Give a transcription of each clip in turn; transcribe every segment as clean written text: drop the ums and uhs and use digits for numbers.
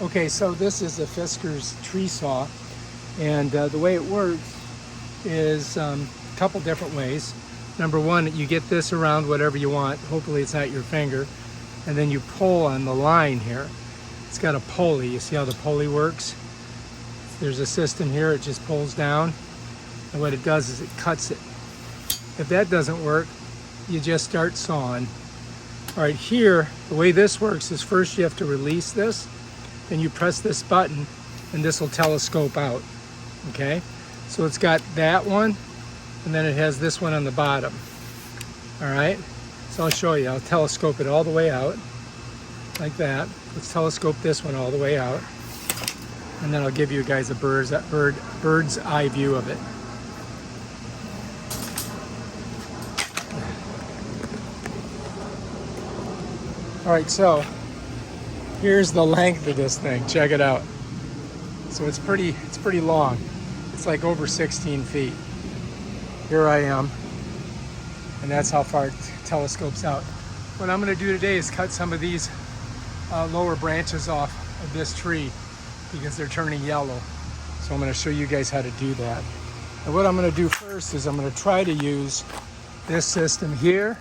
Okay, so this is a Fiskars tree saw, and the way it works is a couple different ways. Number one, you get this around whatever you want. Hopefully it's not your finger. And then you pull on the line here. It's got a pulley. You see how the pulley works? There's a system here. It just pulls down. And what it does is it cuts it. If that doesn't work, you just start sawing. All right, here, the way this works is first you have to release this. Then you press this button and this will telescope out. Okay? So it's got that one, and then it has this one on the bottom. All right, so I'll show you. I'll telescope it all the way out, like that. Let's telescope this one all the way out, and then I'll give you guys a bird's eye view of it. All right, so here's the length of this thing. Check it out. So it's pretty long. It's like over 16 feet. Here I am, and that's how far it telescopes out. What I'm going to do today is cut some of these lower branches off of this tree because they're turning yellow. So I'm going to show you guys how to do that. And what I'm going to do first is I'm going to try to use this system here,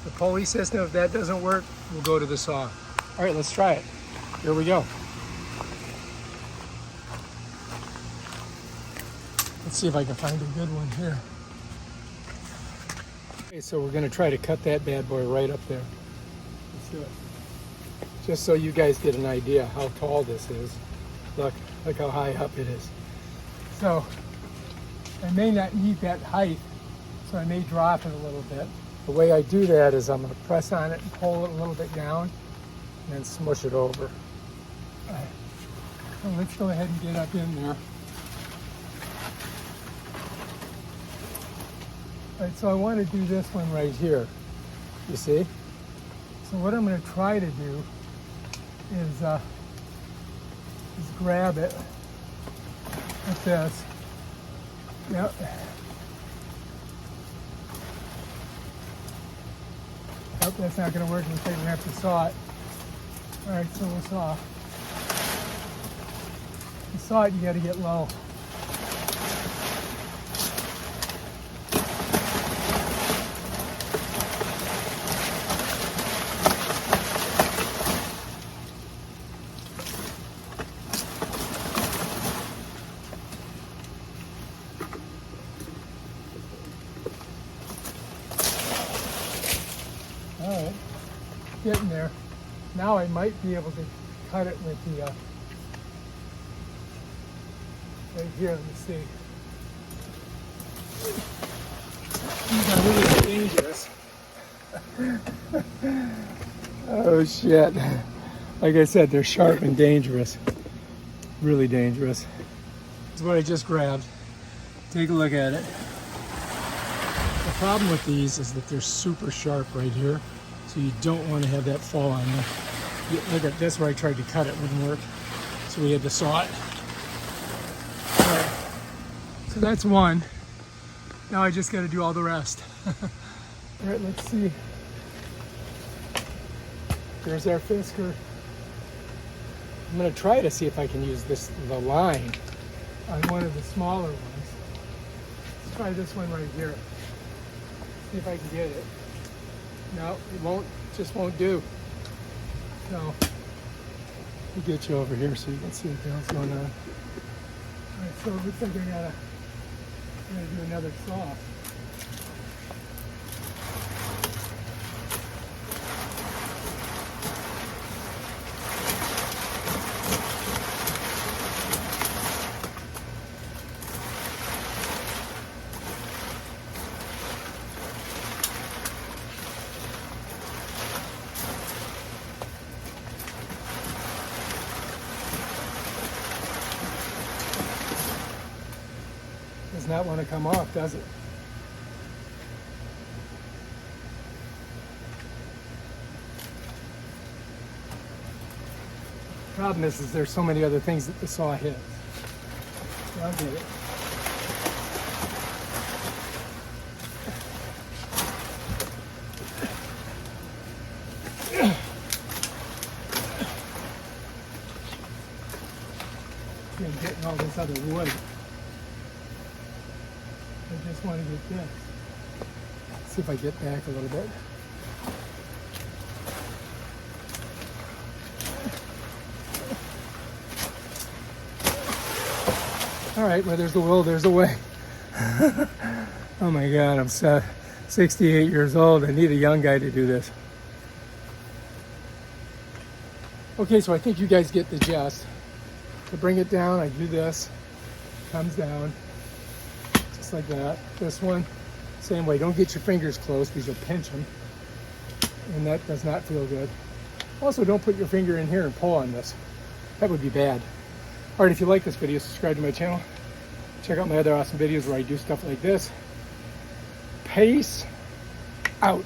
the pulley system. If that doesn't work, we'll go to the saw. All right, let's try it. Here we go. Let's see if I can find a good one here. Okay, so we're going to try to cut that bad boy right up there. Let's do it. Just so you guys get an idea how tall this is. Look how high up it is. So I may not need that height, so I may drop it a little bit. The way I do that is I'm going to press on it and pull it a little bit down and then smush it over. All right. So let's go ahead and get up in there. All right, so I want to do this one right here, you see? So what I'm going to try to do is grab it like this. Yep. Nope, that's not going to work. Looks like we have to saw it. All right, so we'll saw. To saw it, you got to get low. All right, getting there. Now I might be able to cut it with the, right here, let me see. These are really dangerous. Oh shit. Like I said, they're sharp and dangerous. Really dangerous. This is what I just grabbed. Take a look at it. The problem with these is that they're super sharp right here, so you don't want to have that fall on you. Look at this, where I tried to cut it, wouldn't work, so we had to saw it. All right. So that's one. Now I just got to do all the rest. All right, let's see. There's our Fisker. I'm going to try to see if I can use the line on one of the smaller ones. Let's try this one right here. See if I can get it. No, it won't, just won't do. So, we'll get you over here so you can see what the hell's going on. All right, so it looks like I gotta do another saw. Does not want to come off, does it? Problem is there's so many other things that the saw hits. So I'll get it. in getting all this other wood. I just want to get this. Let's see if I get back a little bit. All right, where there's the will, there's a way. Oh my God, I'm 68 years old. I need a young guy to do this. Okay, so I think you guys get the gist. To bring it down, I do this. Comes down, just like that. This one, same way. Don't get your fingers close because you'll pinch them. And that does not feel good. Also, don't put your finger in here and pull on this. That would be bad. All right, if you like this video, subscribe to my channel. Check out my other awesome videos where I do stuff like this. Peace out.